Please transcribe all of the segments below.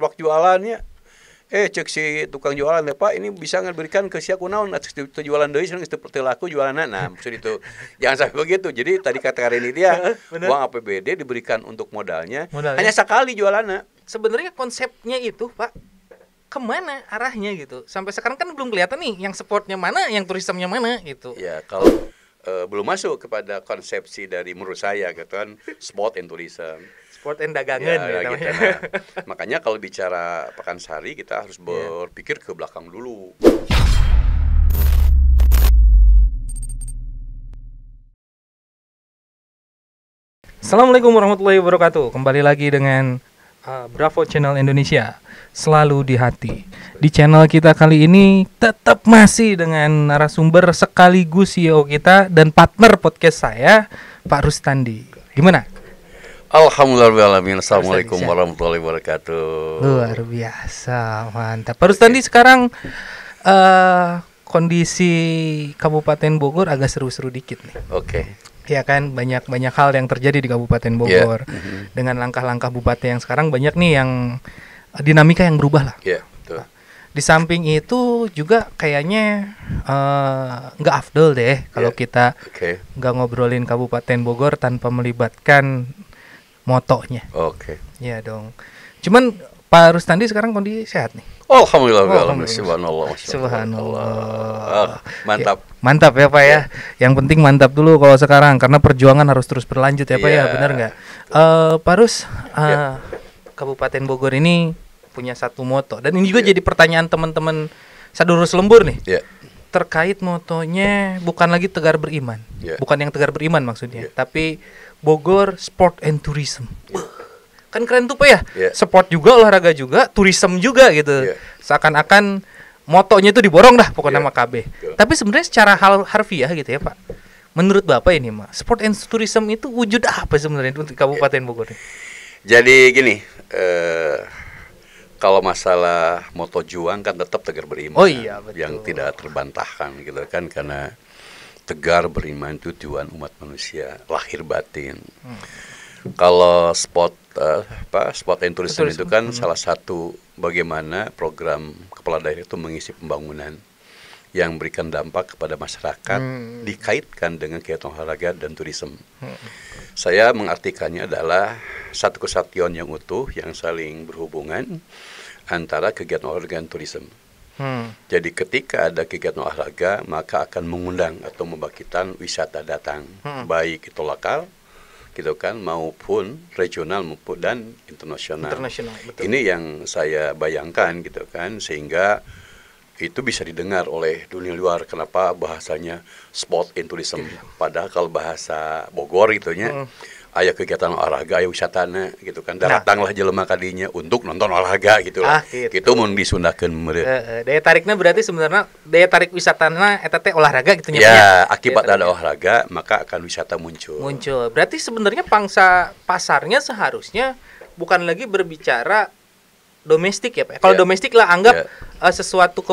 gerobak jualannya. Cek si tukang jualan ya Pak, ini bisa nggak berikan ke sia kunaon itu jualan deui sekarang itu laku jualanna. Nah, maksud itu jangan sampai begitu. Jadi tadi kata Karini dia uang APBD diberikan untuk modalnya hanya sekali jualannya. Sebenarnya konsepnya itu Pak, kemana arahnya gitu? Sampai sekarang kan belum kelihatan nih yang sportnya mana, yang turismenya mana gitu. Ya kalau belum masuk kepada konsepsi dari menurut saya gitu kan, sport and tourism. Sport and dagangan ya, gitu. Nah, makanya kalau bicara Pekansari kita harus berpikir ke belakang dulu. Assalamualaikum warahmatullahi wabarakatuh. Kembali lagi dengan Bravo Channel Indonesia, selalu di hati. Di channel kita kali ini tetap masih dengan narasumber sekaligus CEO kita dan partner podcast saya, Pak Rustandi. Gimana? Alhamdulillahirrahmanirrahim. Assalamualaikum warahmatullahi wabarakatuh. Luar biasa, mantap. Pak Rustandi sekarang kondisi Kabupaten Bogor agak seru-seru dikit nih. Oke. Ya kan, banyak hal yang terjadi di Kabupaten Bogor. Dengan langkah-langkah bupati yang sekarang banyak nih yang dinamika yang berubah lah. Betul. Di samping itu juga kayaknya nggak afdol deh kalau kita nggak ngobrolin Kabupaten Bogor tanpa melibatkan motonya. Iya dong. Cuman Pak Rustandi sekarang kondisi sehat nih. Alhamdulillah. Subhanallah. Mantap. Ya, mantap ya Pak ya. Yang penting mantap dulu kalau sekarang karena perjuangan harus terus berlanjut ya Pak ya, benar nggak? Pak Rus, Kabupaten Bogor ini punya satu moto dan ini juga jadi pertanyaan teman-teman Sadurus Lembur nih. Terkait motonya bukan lagi Tegar Beriman, bukan yang Tegar Beriman maksudnya, tapi Bogor Sport and Tourism. Kan keren tuh Pak ya, sport juga, olahraga juga, tourism juga gitu. Seakan-akan motonya itu diborong dah pokoknya nama KB. Tapi sebenarnya secara harfiah gitu ya Pak, menurut Bapak ini Pak, sport and tourism itu wujud apa sebenarnya untuk Kabupaten Bogor? Jadi gini, kalau masalah moto juang kan tetap Tegar Beriman. Oh iya, betul. Yang tidak terbantahkan gitu kan, karena Tegar Beriman itu tujuan umat manusia lahir batin. Kalau sport and tourism itu kan salah satu bagaimana program kepala daerah itu mengisi pembangunan yang memberikan dampak kepada masyarakat dikaitkan dengan kegiatan olahraga dan tourism. Saya mengartikannya adalah satu kesatuan yang utuh yang saling berhubungan antara kegiatan olahraga dan tourism. Jadi ketika ada kegiatan olahraga maka akan mengundang atau membangkitkan wisata datang, baik itu lokal gitu kan maupun regional maupun dan internasional. Betul. Ini yang saya bayangkan gitu kan, sehingga itu bisa didengar oleh dunia luar. Kenapa bahasanya sport and tourism, padahal kalau bahasa Bogor itunya aya kegiatan olahraga, aya wisatana gitu kan. Datanglah jelema kadinya untuk nonton olahraga gitu lah. Gitu mun disundakeun meureun. Daya tariknya berarti sebenarnya daya tarik wisatana eta teh olahraga gitu ya. Akibat ada olahraga maka akan wisata muncul. Berarti sebenarnya pangsa pasarnya seharusnya bukan lagi berbicara domestik ya Pak. Kalau domestik lah anggap sesuatu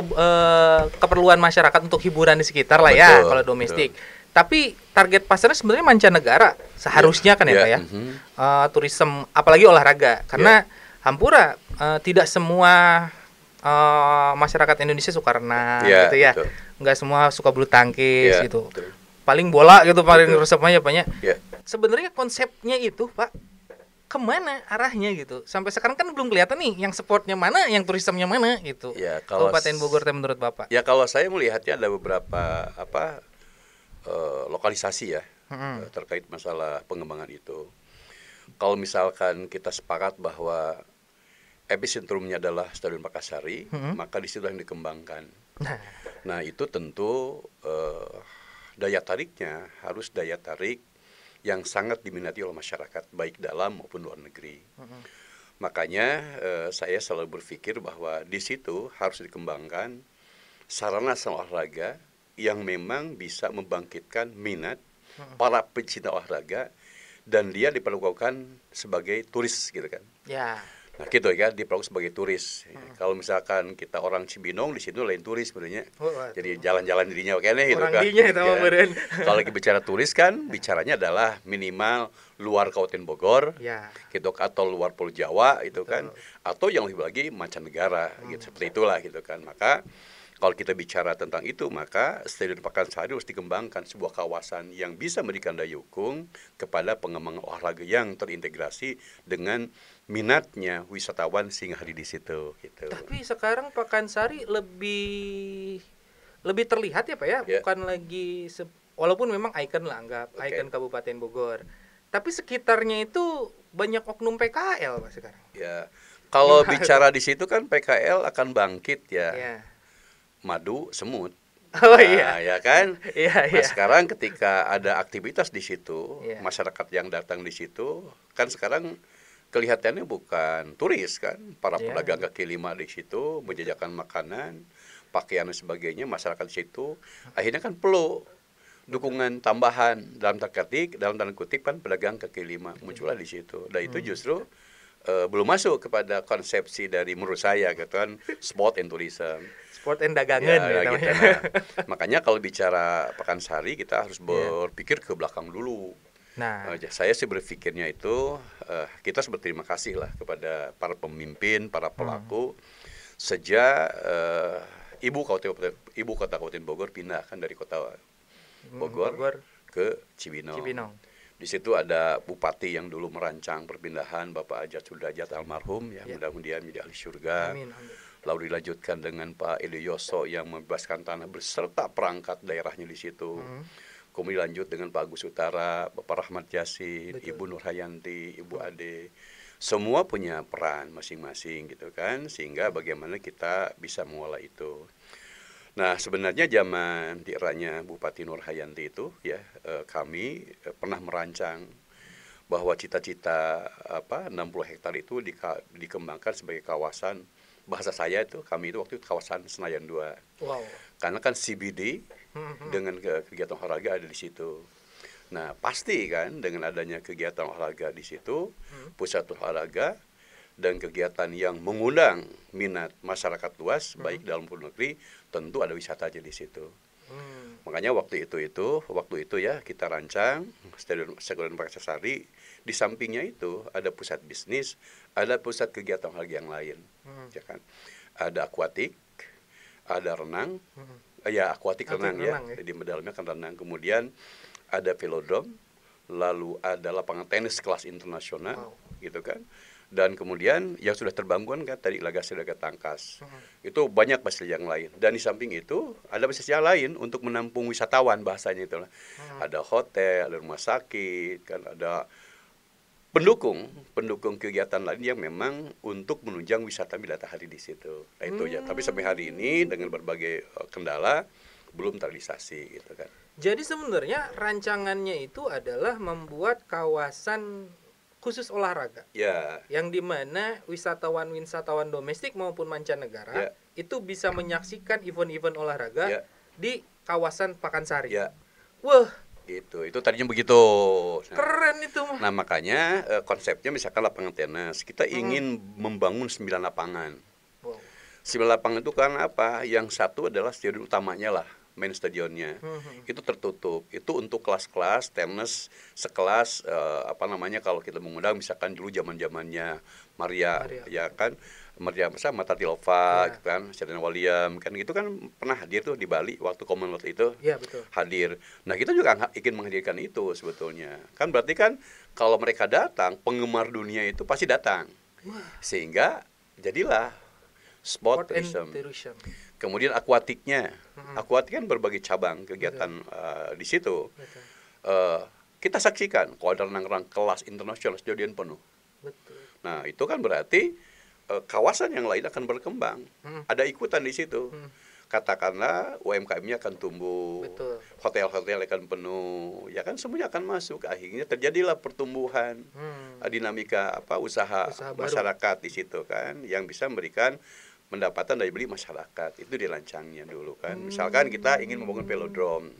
keperluan masyarakat untuk hiburan di sekitar lah ya kalau domestik. Tapi target pasarnya sebenarnya mancanegara seharusnya kan ya Pak ya. Tourism apalagi olahraga karena hampura tidak semua masyarakat Indonesia suka renang gitu ya. Enggak semua suka bulu tangkis gitu. Paling bola gitu paling resepnya banyak. Sebenarnya konsepnya itu Pak kemana arahnya gitu. Sampai sekarang kan belum kelihatan nih yang sportnya mana, yang tourismnya mana gitu. Kabupaten Bogor teh menurut Bapak. Ya kalau saya melihatnya ada beberapa lokalisasi ya terkait masalah pengembangan itu. Kalau misalkan kita sepakat bahwa epicentrumnya adalah Stadion Pakansari, maka di situ yang dikembangkan. Nah itu tentu daya tariknya harus daya tarik yang sangat diminati oleh masyarakat baik dalam maupun luar negeri. Makanya saya selalu berpikir bahwa di situ harus dikembangkan sarana olahraga yang memang bisa membangkitkan minat para pencinta olahraga dan dia diperlakukan sebagai turis gitu kan. Nah gitu ya, diperlakukan sebagai turis. Kalau misalkan kita orang Cibinong, di situ lain turis sebenarnya. Jadi jalan-jalan dirinya oke nih gitu orang kan. dinya itu mah Kalau lagi bicara turis kan, bicaranya adalah minimal luar Kabupaten Bogor, ya. gitu, atau luar Pulau Jawa itu kan, Betul. atau yang lebih lagi mancanegara, gitu, seperti itulah gitu kan. Maka kalau kita bicara tentang itu, maka Stadion Pakansari harus dikembangkan sebuah kawasan yang bisa memberikan daya dukung kepada pengembangan olahraga yang terintegrasi dengan minatnya wisatawan sehingga hari di situ. Gitu. Tapi sekarang Pakansari lebih terlihat ya Pak ya, bukan lagi walaupun memang ikon lah, anggap ikon Kabupaten Bogor. Tapi sekitarnya itu banyak oknum PKL Pak sekarang. Ya, kalau bicara di situ kan PKL akan bangkit ya. Madu, semut. Oh iya. Ya kan? Iya, nah, sekarang ketika ada aktivitas di situ, masyarakat yang datang di situ, kan sekarang kelihatannya bukan turis kan, para pedagang kaki lima di situ menjajakan makanan, pakaian dan sebagainya, masyarakat di situ akhirnya kan perlu dukungan tambahan dalam tanda kutip kan pedagang kaki lima muncullah di situ. Dan itu justru belum masuk kepada konsepsi dari menurut saya gitu kan, sport and tourism. Sport and dagangan gitu. Nah, makanya kalau bicara Pakansari kita harus berpikir ke belakang dulu. Nah, saya sih berpikirnya itu kita harus berterima kasih lah kepada para pemimpin, para pelaku sejak ibu kota Kabupaten Bogor pindah kan dari kota Bogor ke Cibinong. Di situ ada bupati yang dulu merancang perpindahan, Bapak Ajat Sudrajat almarhum, ya mudah-mudahan menjadi ahli surga. Amin. Lalu dilanjutkan dengan Pak Ilioso yang membebaskan tanah beserta perangkat daerahnya di situ. Kemudian lanjut dengan Pak Agus Utara, Bapak Rahmat Yasin, Ibu Nurhayanti, Ibu Ade. Semua punya peran masing-masing gitu kan, sehingga bagaimana kita bisa mengolah itu. Nah sebenarnya zaman di eranya Bupati Nurhayanti itu ya kami pernah merancang bahwa cita-cita 60 hektar itu dikembangkan sebagai kawasan, bahasa saya itu kami itu waktu itu kawasan Senayan 2. Wow. Karena kan CBD dengan kegiatan olahraga ada di situ. Nah pasti kan dengan adanya kegiatan olahraga di situ, pusat olahraga dan kegiatan yang mengundang minat masyarakat luas baik dalam maupun negeri, tentu ada wisata aja di situ. Makanya waktu itu ya kita rancang Stadion Pakansari, di sampingnya itu ada pusat bisnis, ada pusat kegiatan olahraga yang lain, ya kan. Ada akuatik, ada renang, akuatik renang ya, di dalamnya kan renang. Kemudian ada velodrome, lalu ada lapangan tenis kelas internasional, gitu kan. Dan kemudian yang sudah terbangun kan tadi Lagasi Laga Tangkas. Itu banyak fasilitas yang lain. Dan di samping itu ada fasilitas yang lain untuk menampung wisatawan bahasanya itu. Ada hotel, ada rumah sakit, kan ada pendukung kegiatan lain yang memang untuk menunjang wisata Milatahari di situ. Nah itu ya. Tapi sampai hari ini dengan berbagai kendala belum terrealisasi gitu kan. Jadi sebenarnya rancangannya itu adalah membuat kawasan khusus olahraga, yang dimana wisatawan domestik maupun mancanegara itu bisa menyaksikan event-event olahraga di kawasan Pakansari. Wah, itu tadinya begitu. Keren itu. Nah makanya konsepnya misalkan lapangan tenis, kita ingin membangun 9 lapangan. 9 lapangan itu kan apa? Yang satu adalah stadion utamanya lah, main stadionnya. Itu tertutup. Itu untuk kelas-kelas tenis sekelas kalau kita mengundang misalkan dulu zaman-zamannya Maria ya kan, Maria Matatilova gitu kan, Serena Williams kan, itu kan pernah hadir tuh di Bali waktu Commonwealth itu. Iya, betul. Hadir. Nah, kita juga ingin menghadirkan itu sebetulnya. Kan berarti kan kalau mereka datang, penggemar dunia itu pasti datang. Sehingga jadilah sport tourism. Kemudian akuatiknya, akuatik kan berbagai cabang kegiatan di situ. Kita saksikan kalau ada renang-renang kelas internasional stadion penuh. Betul. Nah itu kan berarti kawasan yang lain akan berkembang, ada ikutan di situ. Katakanlah UMKM-nya akan tumbuh, hotel-hotel akan penuh, ya kan semuanya akan masuk. Akhirnya terjadilah pertumbuhan, dinamika usaha masyarakat di situ kan, yang bisa memberikan pendapatan dari beli masyarakat. Itu dirancangnya dulu kan. Misalkan kita ingin membangun velodrome.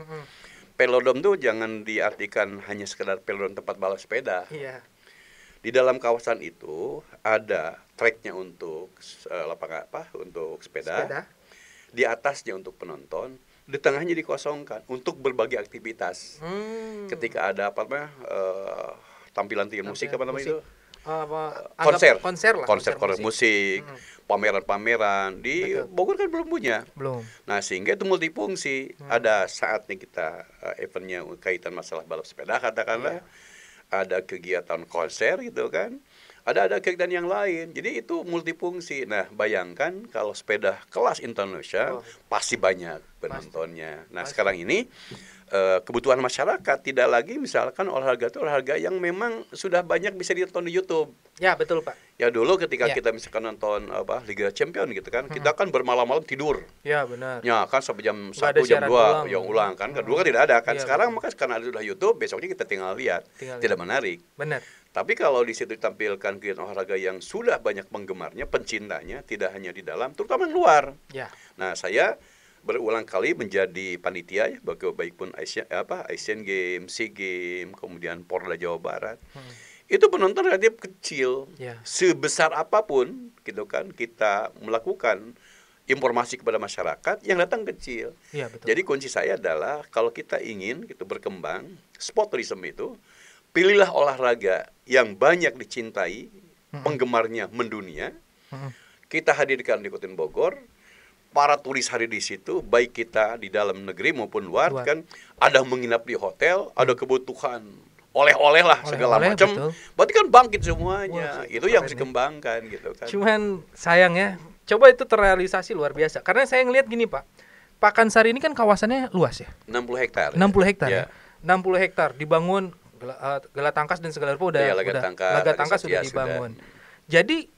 Velodrome tuh jangan diartikan hanya sekedar velodrome tempat balap sepeda. Di dalam kawasan itu ada treknya untuk lapangan untuk sepeda. Di atasnya untuk penonton, di tengahnya dikosongkan untuk berbagai aktivitas. Ketika ada tampilan musik apa namanya itu? Konser musik, pameran-pameran di Bogor kan belum punya. Nah, sehingga itu multifungsi. Ada saatnya kita eventnya kaitan masalah balap sepeda katakanlah. Ada kegiatan konser gitu kan. Ada kegiatan yang lain. Jadi itu multifungsi. Nah, bayangkan kalau sepeda kelas internasional pasti banyak penontonnya. Nah, sekarang ini kebutuhan masyarakat tidak lagi misalkan olahraga itu olahraga yang memang sudah banyak bisa ditonton di YouTube. Ya, betul, Pak. Ya dulu ketika kita misalkan nonton Liga Champion gitu kan, kita kan bermalam-malam tidur. Ya, benar. Ya, kan sampai jam 1, jam 2 yang ulang kan. Kedua kan tidak ada kan. Sekarang maka karena ada sudah YouTube, besoknya kita tinggal lihat. Tidak menarik. Benar. Tapi kalau di situ ditampilkan kegiatan olahraga yang sudah banyak penggemarnya, pencintanya, tidak hanya di dalam, terutama di luar. Ya. Nah, saya berulang kali menjadi panitia ya, baik pun Asian Games, SEA Games, kemudian Porda Jawa Barat. Itu penonton relatif kecil. Sebesar apapun gitu kan kita melakukan informasi kepada masyarakat yang datang kecil. Betul. Jadi kunci saya adalah kalau kita ingin gitu berkembang, sport tourism itu pilihlah olahraga yang banyak dicintai, penggemarnya mendunia. Kita hadirkan di Kota Bogor, para turis hadir di situ, baik kita di dalam negeri maupun luar. Kan ada menginap di hotel, ada kebutuhan oleh-oleh lah segala macam. Berarti kan bangkit semuanya. Itu yang harus dikembangkan gitu kan. Cuman sayangnya, coba itu terrealisasi luar biasa. Karena saya ngelihat gini, Pak. Pakansari ini kan kawasannya luas ya. 60 hektar. 60 hektar ya. 60 hektar dibangun Galatangkas dan segala rupa udah Laga Tangkas sudah dibangun. Jadi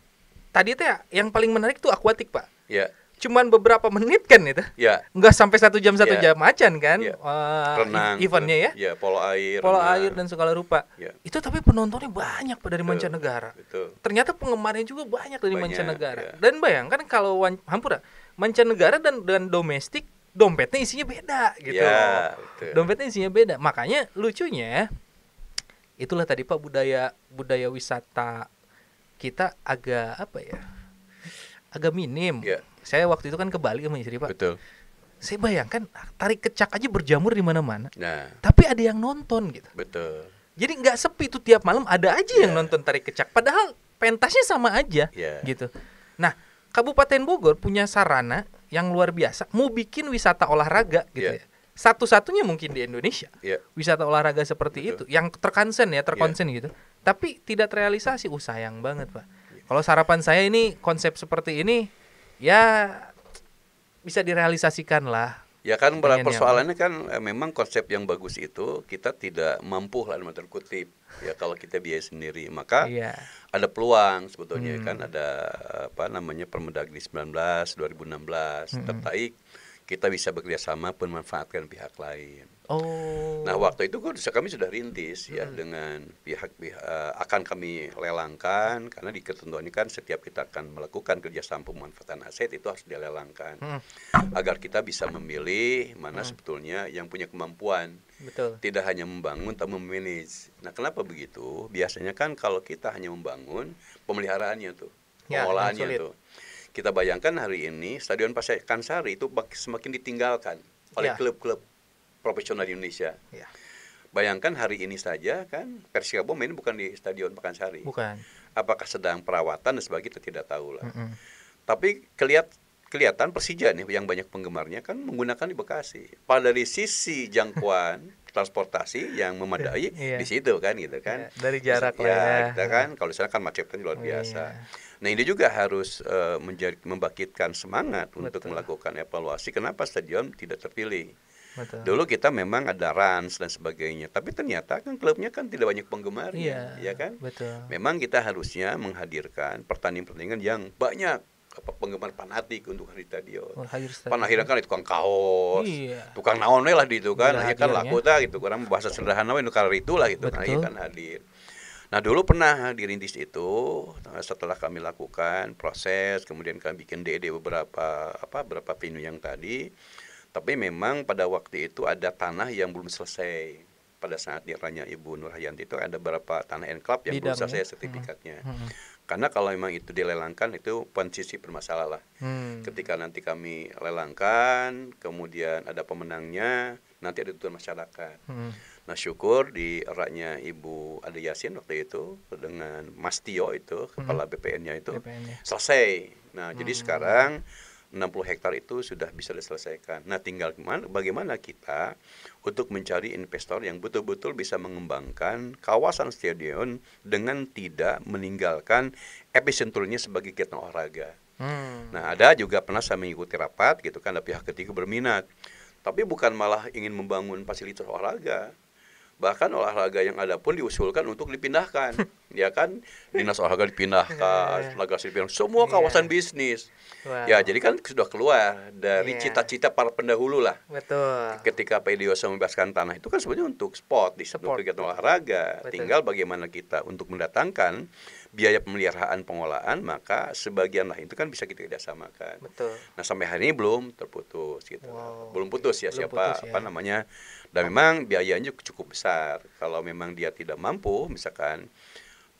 tadi teh yang paling menarik tuh akuatik, Pak. Ya. Cuman beberapa menit kan itu. Ya. Nggak sampai 1 jam jam macan kan. Renang, eventnya ya. Ya, polo air dan segala rupa. Itu tapi penontonnya banyak dari mancanegara. Betul. Ternyata penggemarnya juga banyak dari mancanegara. Dan bayangkan kalau mancanegara dan domestik, dompetnya isinya beda gitu. Dompetnya isinya beda. Makanya lucunya itulah tadi Pak, budaya wisata kita agak agak minim. Saya waktu itu kan ke Bali sama istri, Pak. Betul. Saya bayangkan tarik kecak aja berjamur di mana-mana. Nah, tapi ada yang nonton gitu. Betul. Jadi nggak sepi tuh, tiap malam ada aja yang nonton tarik kecak. Padahal pentasnya sama aja gitu. Nah, Kabupaten Bogor punya sarana yang luar biasa, mau bikin wisata olahraga gitu ya. Satu-satunya mungkin di Indonesia wisata olahraga seperti itu yang terkonsen gitu, tapi tidak terrealisasi. Sayang banget, Pak. Kalau sarapan saya ini konsep seperti ini ya bisa direalisasikan lah. Ya kan persoalannya kan memang konsep yang bagus itu kita tidak mampu lah dalam kutip ya kalau kita biaya sendiri, maka ada peluang sebetulnya kan ada Permendagri 2016 terbaik kita bisa bekerjasama memanfaatkan pihak lain. Nah, waktu itu kami sudah rintis ya dengan pihak-pihak akan kami lelangkan karena di ketentuannya kan setiap kita akan melakukan kerjasama pemanfaatan aset itu harus dilelangkan agar kita bisa memilih mana sebetulnya yang punya kemampuan. Betul. Tidak hanya membangun tapi memanage. Nah, kenapa begitu? Biasanya kan kalau kita hanya membangun, pemeliharaannya tuh, pengolahannya tuh. Kita bayangkan hari ini Stadion Pakansari itu semakin ditinggalkan oleh klub-klub profesional di Indonesia. Bayangkan hari ini saja kan Persikabo main bukan di Stadion Pakansari. Bukan. Apakah sedang perawatan dan sebagainya kita tidak tahu lah. Tapi kelihatan Persija nih yang banyak penggemarnya kan menggunakan di Bekasi. Pada dari sisi jangkauan transportasi yang memadai di situ kan gitu kan. Dari jarak lah kita kan kalau misalnya kan macetnya luar biasa. Nah, ini juga harus membangkitkan semangat untuk melakukan evaluasi kenapa stadion tidak terpilih. Dulu kita memang ada Rans dan sebagainya, tapi ternyata kan klubnya kan tidak banyak penggemarnya, ya kan? Memang kita harusnya menghadirkan pertandingan-pertandingan yang banyak penggemar fanatik untuk hari stadion. Akhirnya kan tukang kaos, tukang naon lah di itu kan, ya kan laku dah gitu. Orang bahasa sederhana itu kalau itulah gitu, nah ya kan hadir. Nah, dulu pernah dirintis itu setelah kami lakukan proses, kemudian kami bikin DD beberapa venue yang tadi. Tapi memang pada waktu itu ada tanah yang belum selesai pada saat di eranya Ibu Nur Hayanti itu ada beberapa tanah enclave yang berusaha saya sertifikatnya. Karena kalau memang itu dilelangkan itu posisi bermasalah lah. Ketika nanti kami lelangkan, kemudian ada pemenangnya, nanti ada tuntutan masyarakat. Nah syukur di eranya Ibu Ade Yasin waktu itu dengan Mas Tio itu kepala BPN-nya itu selesai. Nah jadi sekarang 60 hektar itu sudah bisa diselesaikan. Nah tinggal bagaimana kita untuk mencari investor yang betul-betul bisa mengembangkan kawasan stadion dengan tidak meninggalkan epicentrumnya sebagai kegiatan olahraga. Nah ada juga pernah saya mengikuti rapat gitu kan, ada pihak ketiga berminat, tapi bukan malah ingin membangun fasilitas olahraga. Bahkan olahraga yang ada pun diusulkan untuk dipindahkan, ya kan, dinas olahraga dipindahkan, olahraga dipindahkan, semua kawasan bisnis. Ya jadi kan sudah keluar dari cita-cita para pendahulu lah. Betul. Ketika PDIOSA membebaskan tanah itu kan sebenarnya untuk sport, untuk kegiatan olahraga. Tinggal bagaimana kita untuk mendatangkan biaya pemeliharaan pengolahan, maka sebagian lah itu kan bisa kita kerjasamakan. Betul. Nah sampai hari ini belum terputus gitu. Belum putus ya siapa apa namanya. Dan memang biayanya cukup besar. Kalau memang dia tidak mampu, misalkan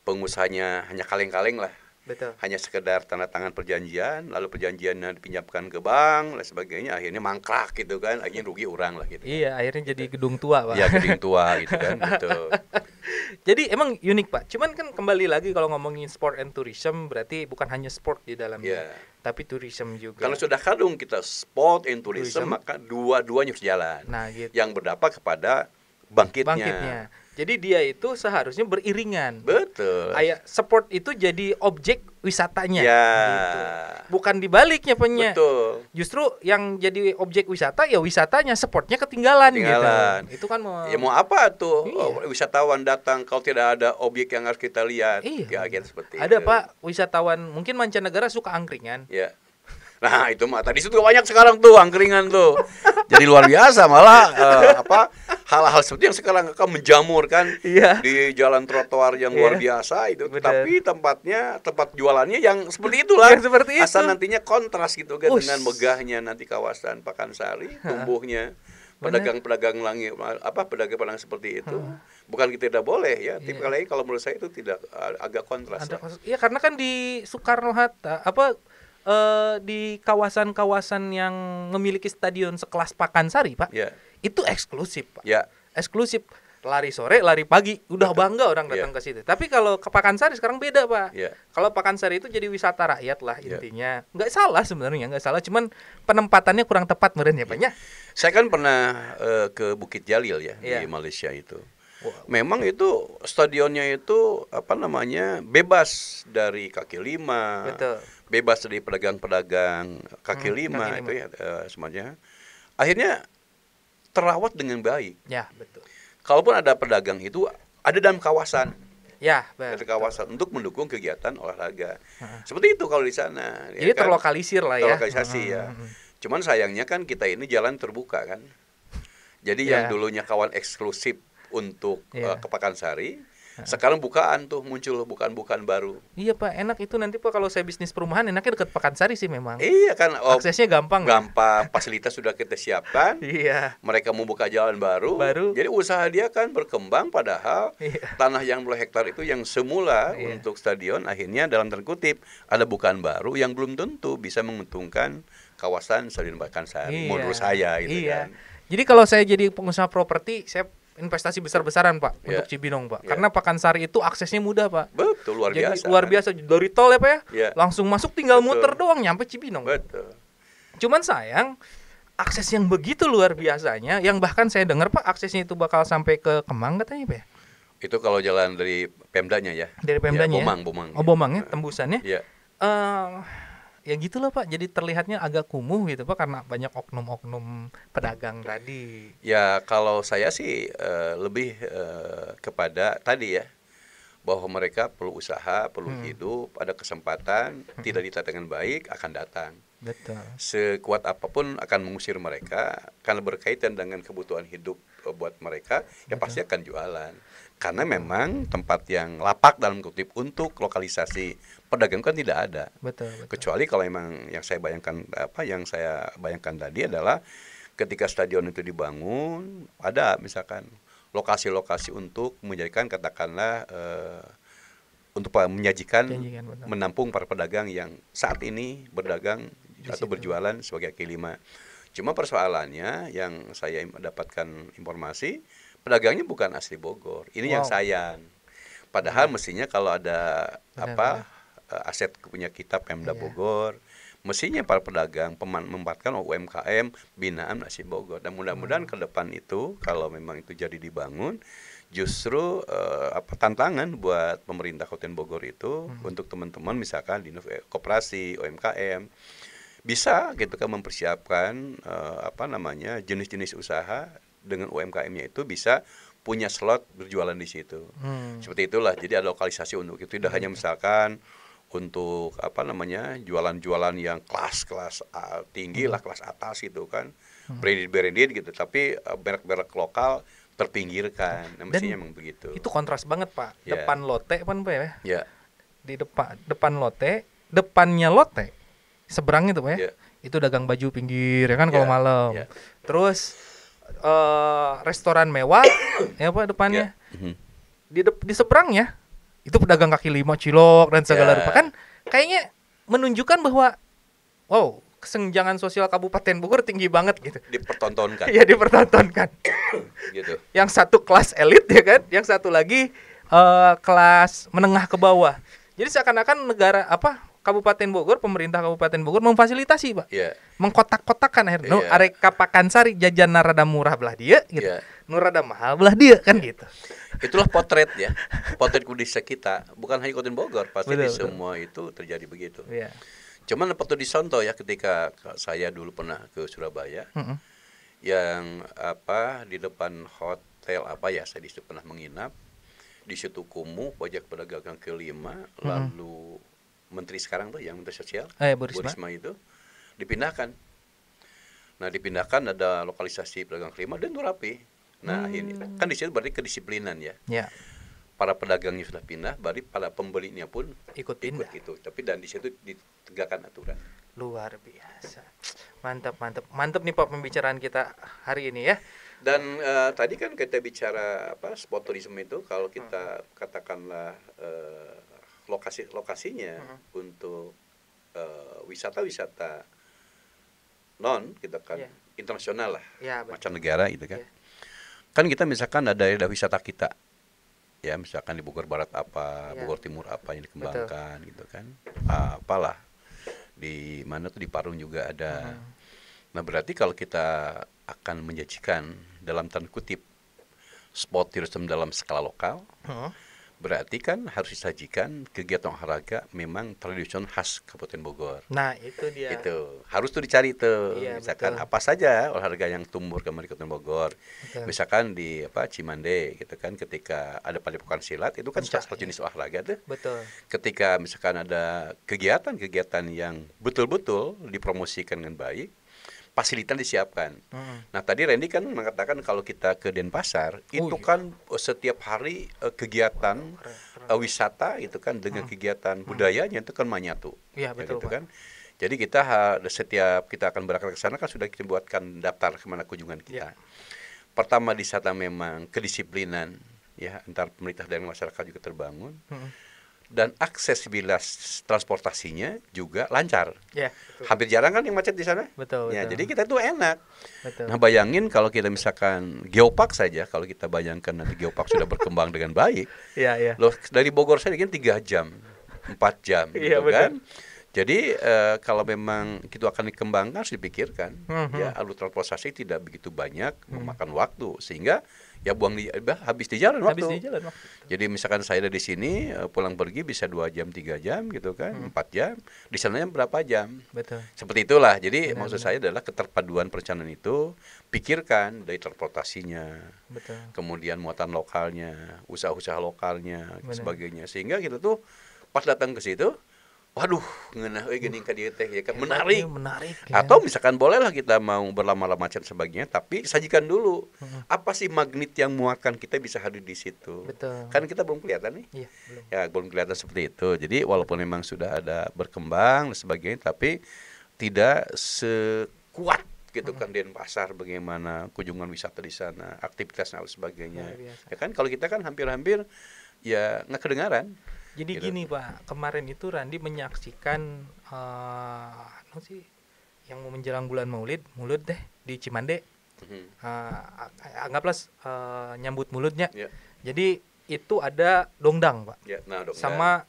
pengusahanya hanya kaleng-kaleng lah. Betul. Hanya sekedar tanda tangan perjanjian, lalu perjanjiannya dipinjamkan ke bank, dan sebagainya, akhirnya mangkrak gitu kan, akhirnya rugi orang lah gitu. Iya, akhirnya jadi gedung tua, Pak. Iya, gedung tua gitu kan, betul. Jadi emang unik, Pak. Cuman kan kembali lagi kalau ngomongin sport and tourism, berarti bukan hanya sport di dalamnya, tapi tourism juga. Kalau sudah kadung kita sport and tourism, maka dua-duanya harus jalan. Nah, gitu. Yang berdampak kepada bangkitnya. Jadi dia itu seharusnya beriringan. Betul. Kayak sport itu jadi objek wisatanya. Ya. Gitu. Bukan dibaliknya punya. Betul. Justru yang jadi objek wisata ya wisatanya, sportnya ketinggalan. Gitu. Itu kan ya mau apa tuh wisatawan datang kalau tidak ada objek yang harus kita lihat. Iya. Kayak seperti ada itu. Pak wisatawan mungkin mancanegara suka angkringan. Ya. Nah itu mah tadi situ banyak sekarang tuh angkringan tuh. Jadi luar biasa malah hal-hal seperti yang sekarang akan menjamur kan di jalan trotoar yang luar biasa itu. Tapi tempat jualannya yang seperti itulah. Seperti itu. Asal nantinya kontras gitu kan dengan megahnya nanti kawasan Pakansari, tumbuhnya pedagang-pedagang pedagang seperti itu. Bukan kita tidak boleh ya, tapi kalau menurut saya itu tidak agak kontras. Iya karena kan di Soekarno Hatta di kawasan-kawasan yang memiliki stadion sekelas Pakansari, Pak, itu eksklusif, Pak. Eksklusif. Lari sore, lari pagi, udah bangga orang datang ke situ. Tapi kalau ke Pakansari sekarang beda, Pak. Kalau Pakansari itu jadi wisata rakyat lah intinya. Nggak salah sebenarnya, nggak salah. Cuman penempatannya kurang tepat meren ya, Pak. Saya kan pernah ke Bukit Jalil ya di Malaysia itu. Memang itu stadionnya itu bebas dari kaki lima. Betul. Bebas dari pedagang-pedagang kaki lima itu ya semuanya. Akhirnya terawat dengan baik. Ya, betul. Kalaupun ada pedagang itu ada dalam kawasan. Ya, betul. Ada kawasan untuk mendukung kegiatan olahraga. Seperti itu kalau di sana. Jadi terlokalisir lah ya. Terlokalisasi ya. Cuman sayangnya kan kita ini jalan terbuka kan. Jadi yang dulunya kawan eksklusif untuk ke Pakansari, sekarang bukaan tuh muncul bukaan baru. Iya Pak, enak itu nanti Pak kalau saya bisnis perumahan enaknya dekat Pakansari sih memang. Iya kan, aksesnya gampang. Gampang, fasilitas sudah kita siapkan. Iya. Mereka mau buka jalan baru. Jadi usaha dia kan berkembang padahal tanah yang 10 hektar itu yang semula untuk stadion akhirnya dalam tanda kutip ada bukaan baru yang belum tentu bisa menguntungkan kawasan Stadion Pakansari menurut saya gitu kan. Jadi kalau saya jadi pengusaha properti, saya investasi besar-besaran Pak untuk Cibinong Pak. Karena Pakansari itu aksesnya mudah Pak. Betul, luar biasa. Jadi luar biasa dari tol ya Pak ya. Langsung masuk tinggal muter doang nyampe Cibinong. Betul. Cuman sayang akses yang begitu luar biasanya, yang bahkan saya dengar Pak aksesnya itu bakal sampai ke Kemang katanya Pak ya. Itu kalau jalan dari Pemdanya ya. Dari Pemdanya. Bomang. Oh Bomang ya, tembusannya. Iya. Ya gitulah Pak, jadi terlihatnya agak kumuh gitu Pak karena banyak oknum-oknum pedagang tadi. Ya kalau saya sih lebih kepada tadi ya, bahwa mereka perlu usaha, perlu hidup, ada kesempatan, tidak ditata dengan baik akan datang. Betul. Sekuat apapun akan mengusir mereka karena berkaitan dengan kebutuhan hidup buat mereka, ya pasti akan jualan. Karena memang tempat yang lapak dalam kutip untuk lokalisasi pedagang kan tidak ada. Betul. Kecuali kalau memang yang saya bayangkan tadi adalah ketika stadion itu dibangun, ada misalkan lokasi-lokasi untuk menjadikan katakanlah untuk menyajikan menampung para pedagang yang saat ini berdagang atau berjualan sebagai kaki lima. Cuma persoalannya yang saya dapatkan informasi, pedagangnya bukan asli Bogor. Ini yang sayang. Padahal mestinya kalau ada aset punya kita Pemda Bogor, mestinya para pedagang memanfaatkan UMKM binaan asli Bogor. Dan mudah-mudahan ke depan itu kalau memang itu jadi dibangun, justru tantangan buat pemerintah Kabupaten Bogor itu untuk teman-teman misalkan di koperasi UMKM bisa gitu kan mempersiapkan jenis-jenis usaha dengan UMKM-nya itu bisa punya slot berjualan di situ. Seperti itulah. Jadi ada lokalisasi untuk itu, tidak hanya misalkan untuk jualan-jualan yang kelas tinggi lah, kelas atas gitu kan, branded gitu, tapi merek-merek lokal terpinggirkan. Nah, mestinya memang begitu. Itu kontras banget, Pak. Depan lote kan, Pak ya? Ya. Di depan lote, depannya lote, seberang itu, Pak ya? Itu dagang baju pinggir ya kan kalau malam. Terus restoran mewah ya Pak depannya. Di seberangnya itu pedagang kaki lima, cilok dan segala rupa, kan kayaknya menunjukkan bahwa wow, kesenjangan sosial Kabupaten Bogor tinggi banget gitu. Dipertontonkan. Iya, dipertontonkan. Gitu. Yang satu kelas elit ya kan, yang satu lagi kelas menengah ke bawah. Jadi seakan-akan Kabupaten Bogor, pemerintah Kabupaten Bogor memfasilitasi, Pak. Mengkotak-kotakan akhirnya. Arek Pakansari jajan rada murah belah dia gitu. Nu rada mahal belah dia kan gitu. Itulah potret ya. Potret desa kita, bukan hanya Kabupaten Bogor, pasti di semua itu terjadi begitu. Cuman patut disontoh ya, ketika saya dulu pernah ke Surabaya. Yang di depan hotel saya di situ pernah menginap. Di situ kumuh pajak pedagang kelima, lalu Menteri sekarang tuh yang Menteri Sosial, Bu Risma itu dipindahkan. Nah, dipindahkan ada lokalisasi pedagang kelima dan itu rapi. Nah, ini kan di situ berarti kedisiplinan ya. Para pedagangnya sudah pindah, berarti para pembelinya pun ikut itu. Tapi dan di situ ditegakkan aturan. Luar biasa. Mantap nih Pak pembicaraan kita hari ini ya. Dan tadi kan kita bicara sport tourism itu, kalau kita katakanlah lokasinya untuk wisata-wisata non kita kan internasional lah, mancanegara gitu kan. Kan kita misalkan ada daerah wisata kita, ya misalkan di Bogor Barat Bogor Timur yang dikembangkan. Betul. Gitu kan, apalah di mana tuh di Parung juga ada. Nah berarti kalau kita akan menjanjikan dalam tanda kutip sport tourism dalam skala lokal, berarti kan harus disajikan kegiatan olahraga memang tradisional khas Kabupaten Bogor. Nah itu dia. Itu harus tuh dicari tuh. Misalkan apa saja olahraga yang tumbuh kemarin di Kabupaten Bogor. Misalkan di Cimande gitu kan, ketika ada padepokan silat itu kan salah satu jenis olahraga tuh. Ketika misalkan ada kegiatan yang betul-betul dipromosikan dengan baik, fasilitas disiapkan. Nah tadi Randy kan mengatakan kalau kita ke Denpasar itu kan setiap hari kegiatan wisata itu kan dengan kegiatan budayanya itu kan menyatu. Iya betul gitu kan. Jadi kita setiap kita akan berangkat ke sana kan sudah kita buatkan daftar kemana kunjungan kita. Pertama di sana memang kedisiplinan ya antar pemerintah dan masyarakat juga terbangun. Dan aksesibilitas transportasinya juga lancar. Hampir jarang kan yang macet di sana. Betul. Jadi kita tuh enak. Nah bayangin kalau kita misalkan geopark saja, kalau kita bayangkan nanti geopark sudah berkembang dengan baik. Loh dari Bogor saja kan 3 jam, 4 jam, gitu kan. Jadi kalau memang itu akan dikembangkan harus dipikirkan. Ya alur transportasi tidak begitu banyak memakan waktu sehingga ya habis di jalan waktu. Jadi misalkan saya dari sini pulang pergi bisa 2 jam 3 jam gitu kan, 4 jam. Di sananya berapa jam? Betul. Seperti itulah. Jadi maksud saya adalah keterpaduan perencanaan itu pikirkan dari transportasinya. Kemudian muatan lokalnya, usaha-usaha lokalnya, sebagainya. Sehingga kita tuh pas datang ke situ, waduh, ngeunah geuning ka dieu teh ya kan menarik ya. Atau misalkan bolehlah kita mau berlama-lama dan sebagainya, tapi sajikan dulu apa sih magnet yang muatkan kita bisa hadir di situ. Kan kita belum kelihatan nih. Belum kelihatan seperti itu. Jadi walaupun memang sudah ada berkembang dan sebagainya, tapi tidak sekuat gitu kan, Denpasar bagaimana kunjungan wisata di sana, aktivitasnya dan sebagainya. Luar biasa. Ya kan kalau kita kan hampir-hampir ya nggak kedengaran. Jadi gitu. gini Pak, kemarin itu Randi menyaksikan apa sih yang mau menjelang bulan Maulid deh di Cimande. Anggaplah nyambut mulutnya. Ya. Jadi itu ada dongdang Pak, Ya, nah, sama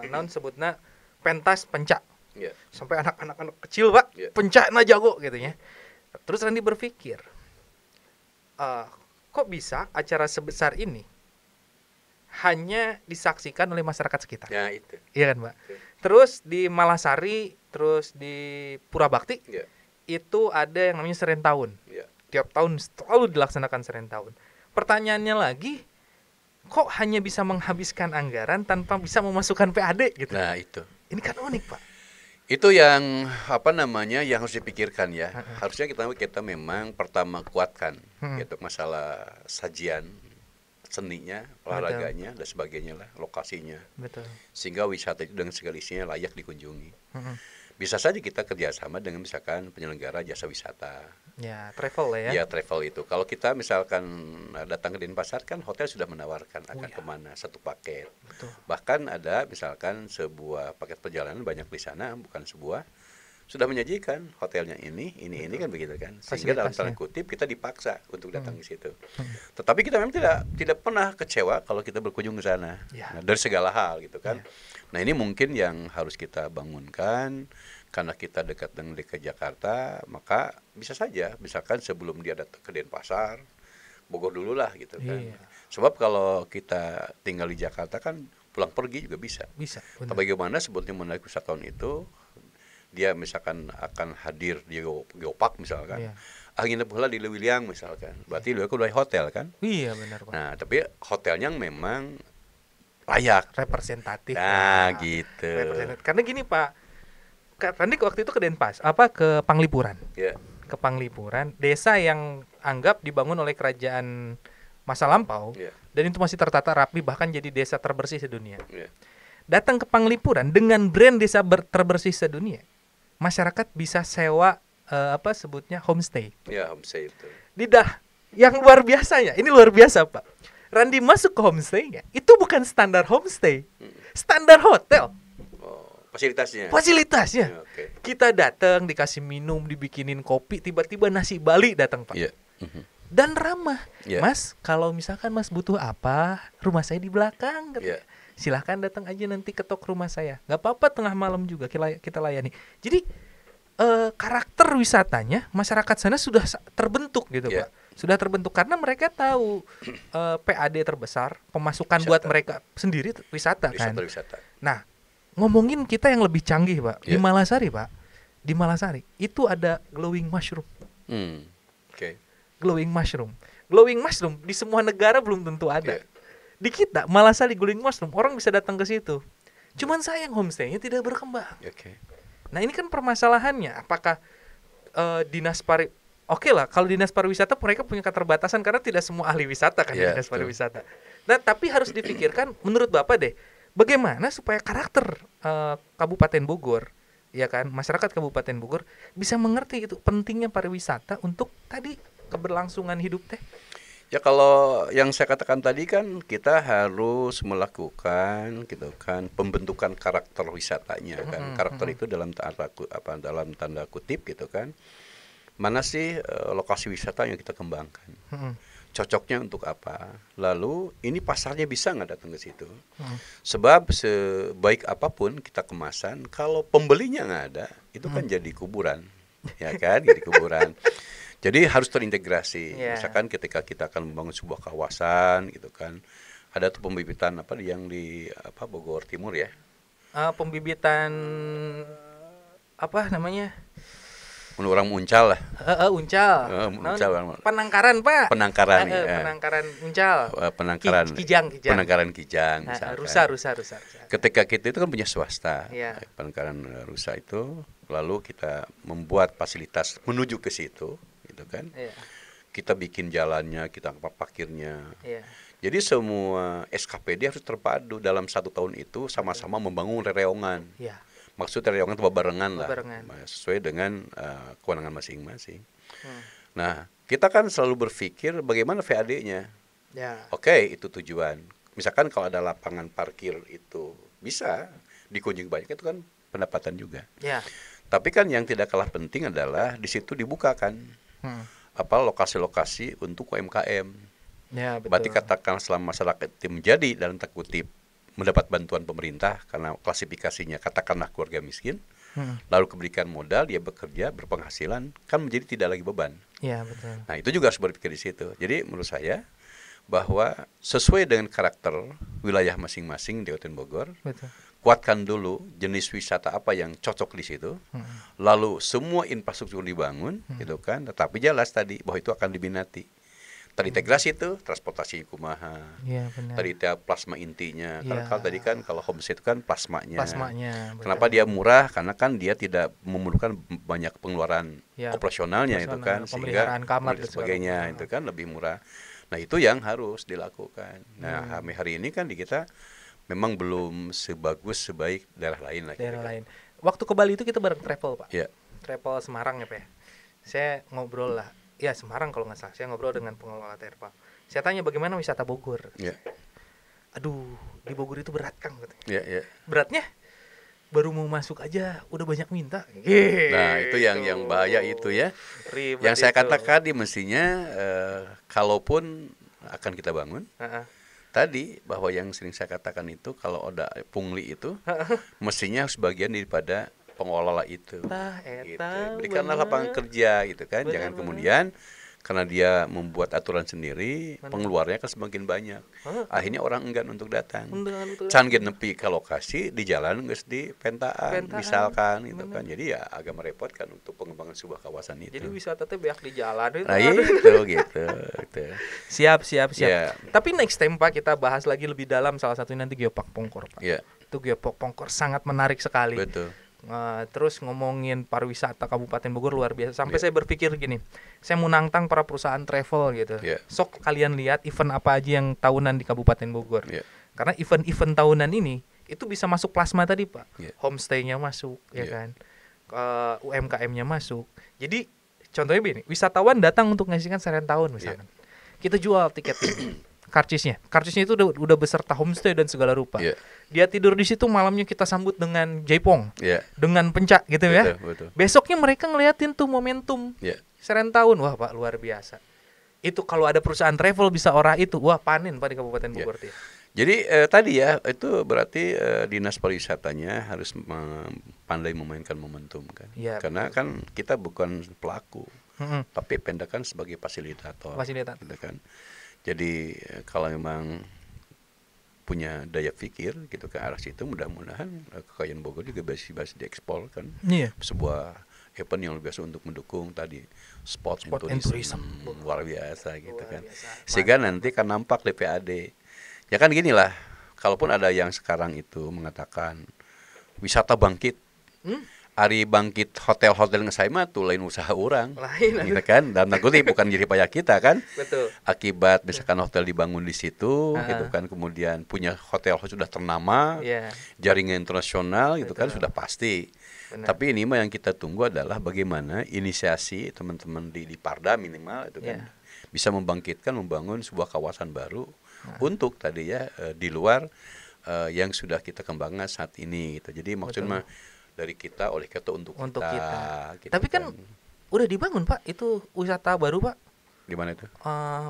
naon sebutna pentas pencak. ya. Sampai anak-anak kecil Pak, Ya. pencak na jago gitu ya. Terus Randi berpikir, kok bisa acara sebesar ini hanya disaksikan oleh masyarakat sekitar? Ya itu. Iya kan Pak. Oke. Terus di Malasari, terus di Purabakti, Ya. itu ada yang namanya Serentahun. Ya. Tiap tahun selalu dilaksanakan Serentahun. Pertanyaannya lagi, kok hanya bisa menghabiskan anggaran tanpa bisa memasukkan PAD gitu? Nah itu. Ini kan unik Pak. Itu yang yang harus dipikirkan ya. Harusnya kita memang pertama kuatkan gitu masalah sajian seninya, olahraganya dan sebagainya lah, lokasinya. Betul. Sehingga wisata itu dengan segala isinya layak dikunjungi. Bisa saja kita kerjasama dengan misalkan penyelenggara jasa wisata. Ya, travel lah ya. Ya, travel itu. Kalau kita misalkan datang ke Denpasar kan hotel sudah menawarkan akan kemana satu paket. Betul. Bahkan ada misalkan sebuah paket perjalanan banyak di sana, bukan sebuah, sudah menyajikan hotelnya ini kan begitu kan. Sehingga dalam tanda kutip kita dipaksa untuk datang ke situ. Tetapi kita memang tidak pernah kecewa kalau kita berkunjung ke sana. Nah, dari segala hal gitu kan. Nah, ini mungkin yang harus kita bangunkan karena kita dekat dengan DKI Jakarta, maka bisa saja misalkan sebelum dia datang ke Denpasar, Bogor dulu lah gitu kan. Sebab kalau kita tinggal di Jakarta kan pulang pergi juga bisa. Bisa. Tapi bagaimana sebetulnya menarik wisatawan itu, dia misalkan akan hadir di Geopark misalkan, nginep pula di Lewiliang misalkan, berarti lu udah hotel kan? Iya benar Pak. Nah tapi hotelnya memang layak, representatif. Nah gitu. Representatif. Karena gini Pak, Randi waktu itu ke ke Panglipuran. Ke Panglipuran, desa yang anggap dibangun oleh kerajaan masa lampau, dan itu masih tertata rapi, bahkan jadi desa terbersih sedunia. Datang ke Panglipuran dengan brand desa terbersih sedunia, masyarakat bisa sewa homestay. Ya, homestay itu. Yang luar biasanya, ini luar biasa Pak. Randi masuk ke homestay-nya, itu bukan standar homestay, standar hotel. Fasilitasnya. Ya, okay. Kita datang, dikasih minum, dibikinin kopi, tiba-tiba nasi Bali datang Pak. Dan ramah. Mas, kalau misalkan Mas butuh apa, rumah saya di belakang. Silahkan datang aja nanti ketok rumah saya. Gak apa-apa tengah malam juga kita layani. Jadi karakter wisatanya masyarakat sana sudah terbentuk gitu Pak. Sudah terbentuk karena mereka tahu PAD terbesar, pemasukan wisata buat mereka sendiri wisata kan. Nah, ngomongin kita yang lebih canggih Pak, di Malasari Pak. Di Malasari itu ada glowing mushroom. Glowing mushroom. Glowing mushroom di semua negara belum tentu ada. Di kita Malasari glowing mushroom, orang bisa datang ke situ. Cuman sayang homestay-nya tidak berkembang. Nah, ini kan permasalahannya. Apakah dinas Oke lah, kalau dinas pariwisata mereka punya keterbatasan karena tidak semua ahli wisata kan dinas pariwisata. Nah, tapi harus dipikirkan menurut Bapak deh, bagaimana supaya karakter Kabupaten Bogor, ya kan, masyarakat Kabupaten Bogor bisa mengerti itu pentingnya pariwisata untuk tadi keberlangsungan hidup teh. Ya kalau yang saya katakan tadi kan kita harus melakukan gitu kan pembentukan karakter wisatanya kan. Karakter itu dalam tanda kutip gitu kan. Mana sih lokasi wisata yang kita kembangkan? Cocoknya untuk apa? Lalu ini pasarnya bisa nggak datang ke situ? Sebab sebaik apapun kita kemasan, kalau pembelinya nggak ada, itu kan jadi kuburan, ya kan? Jadi kuburan. Jadi harus terintegrasi. Misalkan ketika kita akan membangun sebuah kawasan, gitu kan, ada tuh pembibitan yang di Bogor Timur ya? Pembibitan apa namanya? Orang Uncal lah. Uncal. Penangkaran Pak. Penangkaran. Penangkaran Uncal. Kijang. Penangkaran Kijang. Rusa. Ketika kita itu kan punya swasta. Penangkaran Rusa itu, lalu kita membuat fasilitas menuju ke situ, gitu kan. Kita bikin jalannya, kita parkirnya. Jadi semua SKPD harus terpadu dalam 1 tahun itu sama-sama membangun rereongan. maksud terowongan itu barengan lah, Barengan. sesuai dengan kewenangan masing-masing. Nah, kita kan selalu berpikir bagaimana VAD-nya. Ya. Oke, itu tujuan. Misalkan kalau ada lapangan parkir itu bisa dikunjungi banyak, itu kan pendapatan juga. Ya. Tapi kan yang tidak kalah penting adalah di situ dibukakan lokasi-lokasi untuk UMKM. Ya, betul. Berarti katakan selama masyarakat itu menjadi dalam tanda kutip mendapat bantuan pemerintah karena klasifikasinya katakanlah keluarga miskin, lalu keberikan modal, dia bekerja, berpenghasilan, kan menjadi tidak lagi beban. Iya, betul. Nah, itu juga harus berpikir di situ. Jadi menurut saya bahwa sesuai dengan karakter wilayah masing-masing di Kabupaten Bogor, Betul. kuatkan dulu jenis wisata apa yang cocok di situ, lalu semua infrastruktur dibangun, gitu kan. Tetapi jelas tadi bahwa itu akan diminati. Terintegrasi itu transportasi kumaha. Iya, benar. Tadi plasma intinya. Iya. Kalau tadi kan kalau homestay itu kan plasmanya. Plasmanya. Kenapa dia murah? Karena kan dia tidak memerlukan banyak pengeluaran operasionalnya itu kan, sehingga kamar dan sebagainya itu kan lebih murah. Nah, itu yang harus dilakukan. Nah, hari ini kan di kita memang belum sebaik daerah lain lah. Daerah lain. Waktu ke Bali itu kita bareng travel, Pak. Iya. Travel Semarang ya, Pak. Saya ngobrol lah. Ya, Semarang kalau nggak salah. Saya ngobrol dengan pengelola terpal. Saya tanya bagaimana wisata Bogor. Iya. Aduh, di Bogor itu berat, Kang, katanya. Iya, iya. Beratnya baru mau masuk aja udah banyak minta. Nah, itu yang bahaya itu ya. Ribet yang saya itu. katakan di mestinya kalaupun akan kita bangun, tadi bahwa yang sering saya katakan itu kalau ada pungli itu mestinya sebagian daripada pengelola itu. Gitu. Berikanlah lapangan kerja gitu kan. Jangan kemudian karena dia membuat aturan sendiri, pengeluarnya kan semakin banyak. Akhirnya orang enggan untuk datang. Can nepi ke lokasi di jalan geus di pentaan misalkan gitu kan. Jadi ya agak merepotkan untuk pengembangan sebuah kawasan itu. Jadi wisata teh beak di jalan itu. Nah, itu gitu. Siap. Ya. Tapi next time Pak kita bahas lagi lebih dalam, salah satunya nanti Geopark Pongkor, Pak. Ya. Itu Geopark Pongkor sangat menarik sekali. Betul. Terus ngomongin pariwisata Kabupaten Bogor luar biasa. Sampai saya berpikir gini, saya mau nantang para perusahaan travel gitu. Sok kalian lihat event apa aja yang tahunan di Kabupaten Bogor. Karena event-event tahunan ini itu bisa masuk plasma tadi, Pak. Homestay-nya masuk, ya kan. UMKM-nya masuk. Jadi contohnya begini, wisatawan datang untuk ngasihkan serent tahun misalkan. Kita jual tiket karcisnya itu udah beserta homestay dan segala rupa. Dia tidur di situ, malamnya kita sambut dengan jaipong, dengan pencak gitu ya. Betul. Besoknya mereka ngeliatin tuh momentum serent tahun, wah Pak luar biasa. Itu kalau ada perusahaan travel bisa orah itu, wah panen Pak di Kabupaten Bogor. Jadi tadi ya itu berarti dinas pariwisatanya harus pandai memainkan momentum kan. Karena kan kita bukan pelaku, tapi pendakan sebagai fasilitator. Gitu kan. Jadi kalau memang punya daya pikir gitu ke arah situ, mudah-mudahan kekayaan Bogor juga bisa diekspor kan. Sebuah event yang luar biasa untuk mendukung tadi sport and tourism luar biasa gitu kan. Sehingga nanti kan nampak di PAD. Ya kan gini lah, kalaupun ada yang sekarang itu mengatakan wisata bangkit. Ari bangkit hotel-hotel ngesai mah tuh lain usaha orang. Gitu kan. Dan takutnya bukan jadi payah kita kan. Betul. Akibat misalkan hotel dibangun di situ gitu kan, kemudian punya hotel sudah ternama, jaringan internasional gitu kan sudah pasti. Tapi ini mah yang kita tunggu adalah bagaimana inisiasi teman-teman di Parda minimal itu kan bisa membangkitkan, membangun sebuah kawasan baru untuk tadi ya di luar yang sudah kita kembangkan saat ini gitu. Jadi maksudnya dari kita oleh kita untuk kita. Gitu. Tapi kan udah dibangun Pak, itu wisata baru Pak. Di mana itu?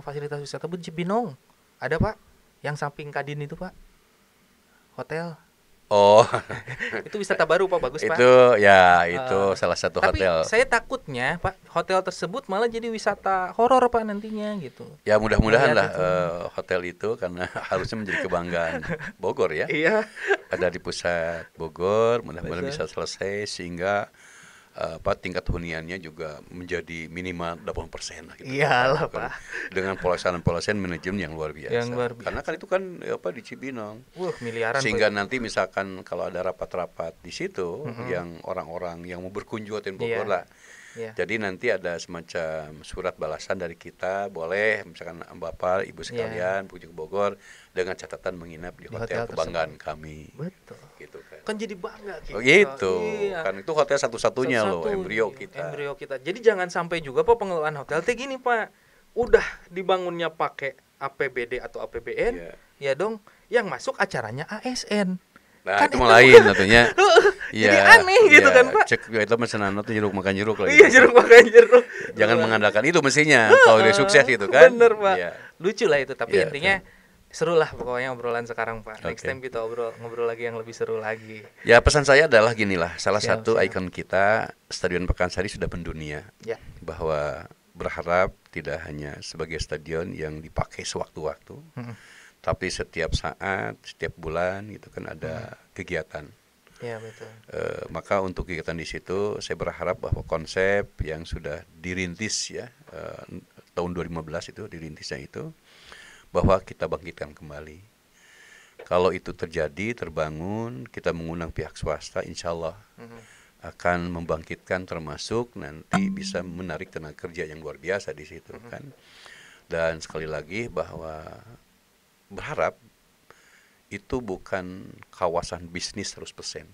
Fasilitas wisata Cibinong. Ada Pak, yang samping Kadin itu Pak. Hotel. Oh. Itu wisata baru Pak, bagus Pak. Itu salah satu hotel. Tapi saya takutnya Pak, hotel tersebut malah jadi wisata horor Pak nantinya gitu. Ya mudah-mudahan lah hotel itu karena harusnya menjadi kebanggaan Bogor ya. Iya. Ada di pusat Bogor, mudah-mudahan bisa selesai sehingga tingkat huniannya juga menjadi minimal 80% lah gitu. Iyalah Pak. Dengan polasan manajemen yang luar biasa. Karena kan itu kan di Cibinong. Miliaran. Sehingga nanti misalkan kalau ada rapat-rapat di situ yang orang-orang yang mau berkunjung ke Bogor lah Ya. Jadi nanti ada semacam surat balasan dari kita, boleh misalkan Bapak, Ibu sekalian kunjung ke Bogor dengan catatan menginap di hotel kebanggaan kami. Betul. Gitu kan. Kan jadi bangga kita. Oh gitu. Iya. Kan itu hotel satu-satunya loh, embrio kita. Embrio kita. Jadi jangan sampai juga Pak pengelolaan hotel teh gini Pak. Udah dibangunnya pakai APBD atau APBN, ya dong yang masuk acaranya ASN. Nah, kan itu mah lain tentunya. Jadi aneh gitu kan Pak. Cek itu mesenan tuh jeruk makan jeruk lagi. Iya, jeruk makan jeruk. Jangan mengandalkan itu mestinya kalau dia sukses gitu kan. Bener Pak. Ya. Lucu lah itu, tapi intinya seru lah pokoknya obrolan sekarang Pak. Next time kita ngobrol lagi yang lebih seru lagi. Ya pesan saya adalah ginilah, salah satu ikon kita Stadion Pakansari sudah mendunia. Ya. Bahwa berharap tidak hanya sebagai stadion yang dipakai sewaktu-waktu. Tapi setiap saat, setiap bulan gitu kan ada kegiatan. Ya betul. Maka untuk kegiatan di situ saya berharap bahwa konsep yang sudah dirintis ya tahun 2015 itu dirintisnya itu bahwa kita bangkitkan kembali. Kalau itu terjadi, terbangun, kita mengundang pihak swasta, insya Allah akan membangkitkan, termasuk nanti bisa menarik tenaga kerja yang luar biasa di situ kan. Dan sekali lagi bahwa berharap itu bukan kawasan bisnis 100%,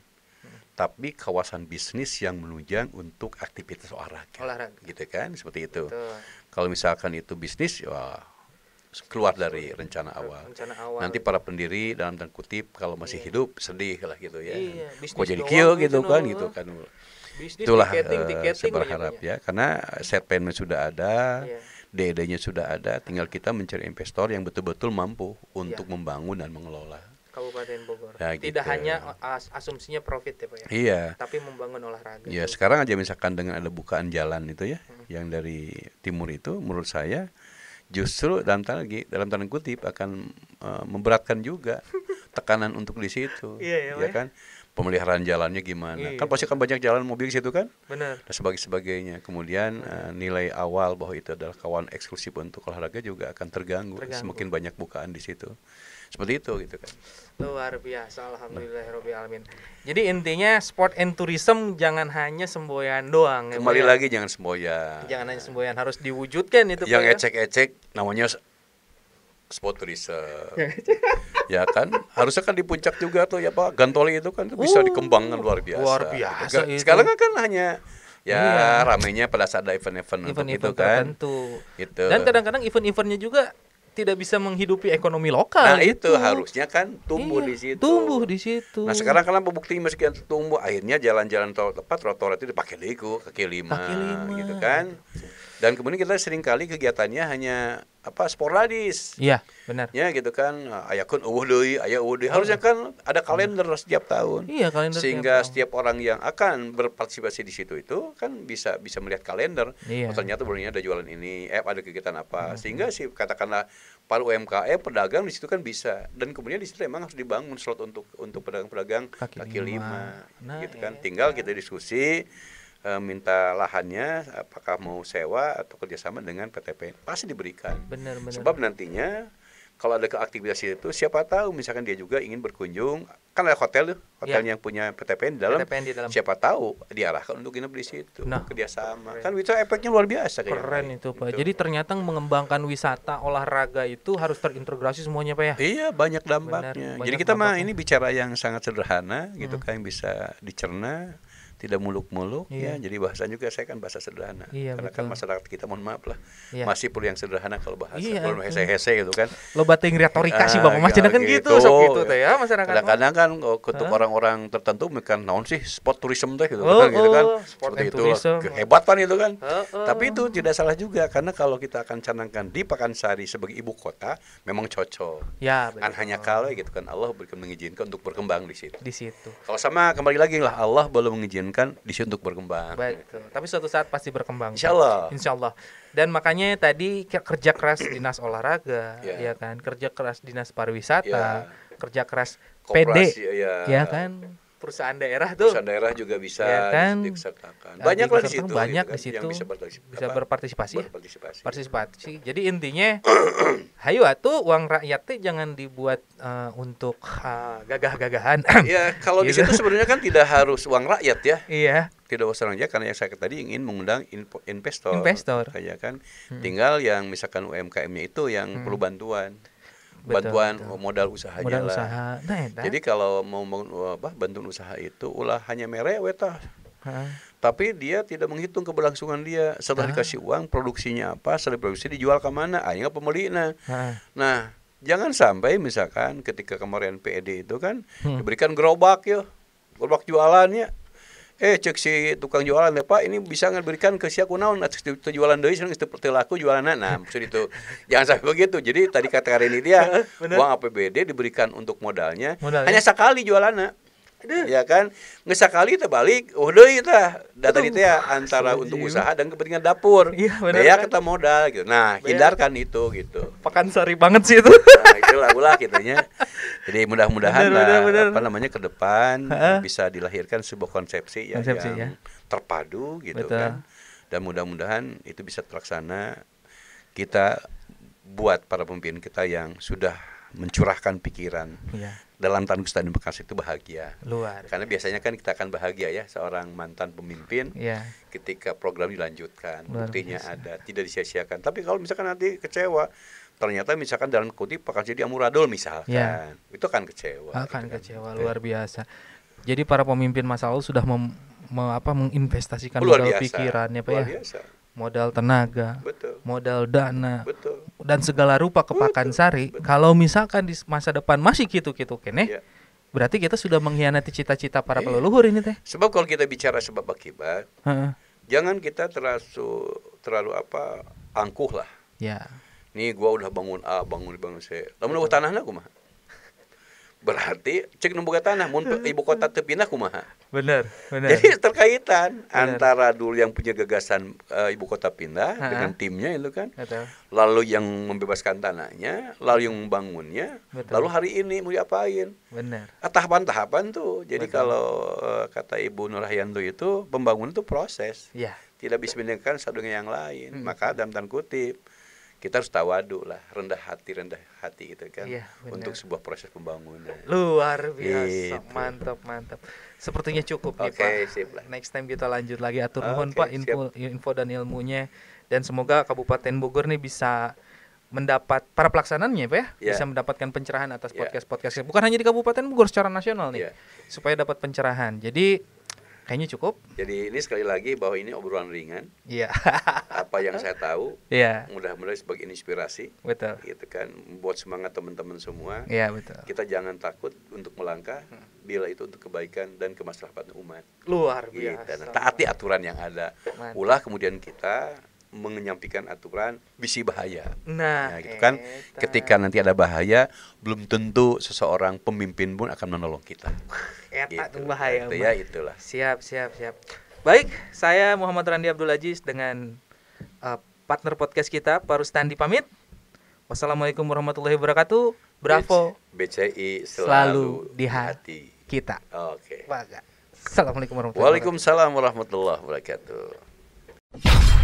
tapi kawasan bisnis yang menunjang untuk aktivitas olahraga. Gitu kan, seperti itu. Betul. Kalau misalkan itu bisnis, wah, keluar dari rencana awal. Nanti para pendiri dalam tanda kutip kalau masih hidup sedih lah gitu ya. Kok jadi kio gitu kan. Bisnis, itulah saya berharap ya, karena set payment sudah ada. DED-nya sudah ada, tinggal kita mencari investor yang betul-betul mampu untuk membangun dan mengelola Kabupaten Bogor. Nah, tidak gitu. hanya asumsinya profit ya Pak ya. Iya. Tapi membangun olahraga. Ya, sekarang aja misalkan dengan ada bukaan jalan itu ya, yang dari timur itu menurut saya justru dalam tanda kutip akan memberatkan juga tekanan untuk di situ. Iya, ya kan? Pemeliharaan jalannya gimana? Kan pasti kan banyak jalan mobil di situ kan? Benar. Dan sebagainya. Kemudian nilai awal bahwa itu adalah kawasan eksklusif untuk olahraga juga akan terganggu. Semakin banyak bukaan di situ. Seperti itu gitu kan. Luar biasa, alhamdulillahirabbil alamin. Jadi intinya sport and tourism jangan hanya semboyan doang. Kembali lagi jangan semboyan. Jangan hanya semboyan, harus diwujudkan itu Yang ecek-ecek namanya sport tourism. Ya kan, harusnya kan di puncak juga tuh ya Pak. Gantoli itu kan bisa dikembangkan luar biasa. Luar biasa itu. Sekarang kan hanya ramainya pada saat ada event-event untuk itu kan. Gitu. Dan kadang-kadang event-eventnya juga tidak bisa menghidupi ekonomi lokal. Nah itu harusnya kan tumbuh di situ. Tumbuh di situ. Nah sekarang kan bukti meski tumbuh, akhirnya jalan-jalan trotoar itu dipakai liku, kaki lima gitu kan. Dan kemudian kita seringkali kegiatannya hanya sporadis. Iya, benar. Ya gitu kan. Aya kun deui, aya deui. Harusnya kan ada kalender setiap tahun. Iya, kalender. Sehingga setiap orang yang akan berpartisipasi di situ itu kan bisa melihat kalender. Iya. Oh, ternyata bulannya ada jualan ini, ada kegiatan apa. Sehingga sih katakanlah para UMKM pedagang di situ kan bisa. Dan kemudian di situ memang harus dibangun slot untuk pedagang-pedagang kaki lima. Gitu kan. Tinggal kita diskusi minta lahannya apakah mau sewa atau kerjasama dengan PTPN, pasti diberikan. Benar. Sebab nantinya kalau ada aktivitas itu siapa tahu misalkan dia juga ingin berkunjung, kan ada hotel yang punya PTPN di dalam. Siapa tahu diarahkan untuk nginep di situ, kerjasama. Kan itu efeknya luar biasa. Keren itu Pak. Jadi ternyata mengembangkan wisata olahraga itu harus terintegrasi semuanya Pak ya. Iya, banyak dampaknya. Jadi kita ini bicara yang sangat sederhana gitu kan, yang bisa dicerna, tidak muluk-muluk ya. Jadi bahasa juga saya kan bahasa sederhana. Karena kan masyarakat kita mohon maaf lah. Masih perlu yang sederhana kalau bahasa. Belum hese-hese gitu kan. Loba teuing retorika sih Bang macana kan gitu sok gitu teh ya masyarakat. Kadang-kadang kan untuk orang-orang tertentu kan naon sih sport tourism teh gitu kan gitu kan. Seperti itu kehebatan itu kan. Tapi itu tidak salah juga karena kalau kita akan canangkan di Pakansari sebagai ibu kota memang cocok. Ya, kan hanya kalau gitu kan Allah berikan mengizinkan untuk berkembang di situ. Di situ. Kalau sama kembali lagi lah Allah belum mengizinkan di situ untuk berkembang. Betul. Tapi suatu saat pasti berkembang. Insya Allah. Dan makanya tadi kerja keras dinas olahraga, ya kan, kerja keras dinas pariwisata, kerja keras PD, ya kan, perusahaan daerah tuh. Perusahaan daerah juga bisa ya kan? disertakan. Banyak lah di situ. Banyak gitu di situ. Yang bisa berpartisipasi. Partisipasi. Jadi intinya, hayu atuh uang rakyat teh jangan dibuat untuk gagah-gagahan. Ya kalau di situ sebenarnya kan tidak harus uang rakyat ya. Iya. Tidak usah rakyat karena yang saya tadi ingin mengundang investor. Kayak kan. Tinggal yang misalkan UMKM-nya itu yang perlu bantuan. Bantuan modal usahanya lah. Jadi kalau mau bantuan usaha itu ulah hanya merewe tah. Tapi dia tidak menghitung keberlangsungan dia. Setelah dikasih uang, produksinya apa, setelah produksi dijual ke mana, akhirnya pembelinya. Nah, jangan sampai misalkan ketika kemarin PED itu kan diberikan gerobak jualannya. Cek si tukang jualan ya Pak, ini bisa nggak berikan ke siapa kunaon atau jualan deui sering seperti laku jualan. Nah maksud itu jangan sampai begitu. Jadi tadi kata Karini dia uang APBD diberikan untuk modalnya hanya sekali jualannya. Ya kan nggak sekali terbalik deui tah data itu ya antara untuk usaha dan kepentingan dapur. Iya kita modal gitu. Nah hindarkan itu gitu. Pakansari banget sih itu. Nah itulah ulah gitunya. Jadi mudah-mudahan ke depan bisa dilahirkan sebuah konsepsi yang terpadu gitu kan. Dan mudah-mudahan itu bisa terlaksana. Kita buat para pemimpin kita yang sudah mencurahkan pikiran dalam Tanduk Stadion Bekasi itu bahagia. Karena biasanya kan kita akan bahagia ya seorang mantan pemimpin ketika program dilanjutkan, buktinya ada, tidak disia-siakan. Tapi kalau misalkan nanti kecewa, ternyata misalkan dalam kutip akan jadi amburadul misalkan, itu kan kecewa. Kecewa luar biasa. Jadi para pemimpin masa lalu sudah menginvestasikan modal pikirannya Pak ya. Modal tenaga, modal dana, dan segala rupa ke Pakansari. Kalau misalkan di masa depan masih gitu-gitu kene, berarti kita sudah mengkhianati cita-cita para leluhur ini teh. Sebab kalau kita bicara sebab akibat, jangan kita terlalu angkuh lah. Nih gua udah bangun A, bangun C. Lamun tanahna kumaha? Berarti cek nemboga tanah mun ibu kota teu pindah kumaha. Benar. Jadi terkaitan antara dulu yang punya gagasan ibu kota pindah dengan timnya itu kan. Lalu yang membebaskan tanahnya, lalu yang membangunnya, lalu hari ini mau diapain? Benar. Tahapan-tahapan tuh. Jadi kalau kata Ibu Nurhayanto itu pembangunan itu proses. Tidak bisa dibandingkan satu dengan yang lain. Maka dalam tanda kutip kita harus tawadu lah, rendah hati gitu kan, untuk sebuah proses pembangunan. Luar biasa, gitu. Mantap. Sepertinya cukup nih Pak. Sip lah. Next time kita lanjut lagi atur nuhun Pak info dan ilmunya, dan semoga Kabupaten Bogor nih bisa mendapat para pelaksananya Pak ya, bisa mendapatkan pencerahan atas podcast bukan hanya di Kabupaten Bogor, secara nasional nih, supaya dapat pencerahan. Jadi kayaknya cukup. Jadi ini sekali lagi bahwa ini obrolan ringan. Apa yang saya tahu, mudah-mudahan sebagai inspirasi. Betul. Gitu kan, buat semangat teman-teman semua. Betul. Kita jangan takut untuk melangkah bila itu untuk kebaikan dan kemaslahatan umat. Luar biasa. Gitu. Nah, taati aturan yang ada. Ulah kemudian kita menyampaikan aturan bisi bahaya. Nah gitu kan. Ketika nanti ada bahaya, belum tentu seseorang pemimpin pun akan menolong kita. Gitu. Bahaya. Itu ya itulah. Siap. Baik, saya Muhammad Randi Abdul Aziz dengan partner podcast kita Pak Rustandi pamit. Wassalamualaikum warahmatullahi wabarakatuh. Bravo. BCI selalu di hati kita. Oke. Assalamualaikum warahmatullahi wabarakatuh. Waalaikumsalam warahmatullahi wabarakatuh.